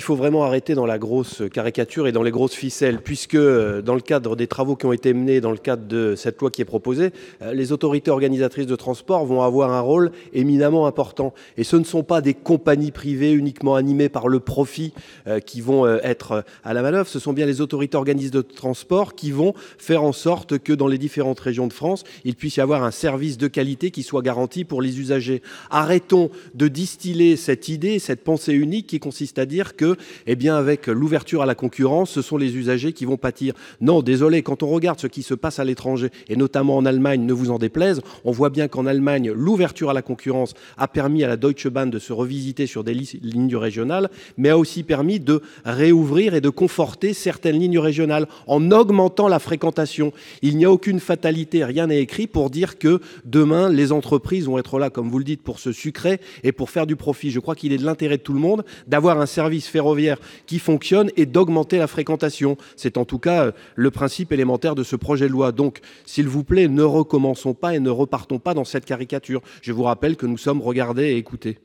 faut vraiment arrêter dans la grosse caricature et dans les grosses ficelles, puisque dans le cadre des travaux qui ont été menés, dans le cadre de cette loi qui est proposée, les autorités organisatrices de transport vont avoir un rôle éminemment important. Et ce ne sont pas des compagnies privées uniquement animées par le profit qui vont être à la manœuvre, ce sont bien les autorités organisatrices de transport qui vont faire en sorte que dans les différentes régions de France, il puisse y avoir un service de qualité qui soit garanti pour les usagers. Arrêtons de distiller cette idée, cette pensée unique qui consiste à dire que, eh bien, avec l'ouverture à la concurrence, ce sont les usagers qui vont pâtir. Non, désolé, quand on regarde ce qui se passe à l'étranger, et notamment en Allemagne, ne vous en déplaise, on voit bien qu'en Allemagne, l'ouverture à la concurrence a permis à la Deutsche Bahn de se revisiter sur des lignes régionales, mais a aussi permis de réouvrir et de conforter certaines lignes régionales en augmentant la fréquentation. Il n'y a aucune fatalité, rien n'est écrit pour dire que demain, les entreprises vont être là, comme vous le dites, pour se sucrer et pour faire du profit. Je crois qu'il est de l'intérêt de tout le monde d'avoir un service ferroviaire qui fonctionne et d'augmenter la fréquentation. C'est en tout cas le principe élémentaire de ce projet de loi. Donc, s'il vous plaît, ne recommençons pas et ne repartons pas dans cette caricature. Je vous rappelle que nous sommes regardés et écoutés.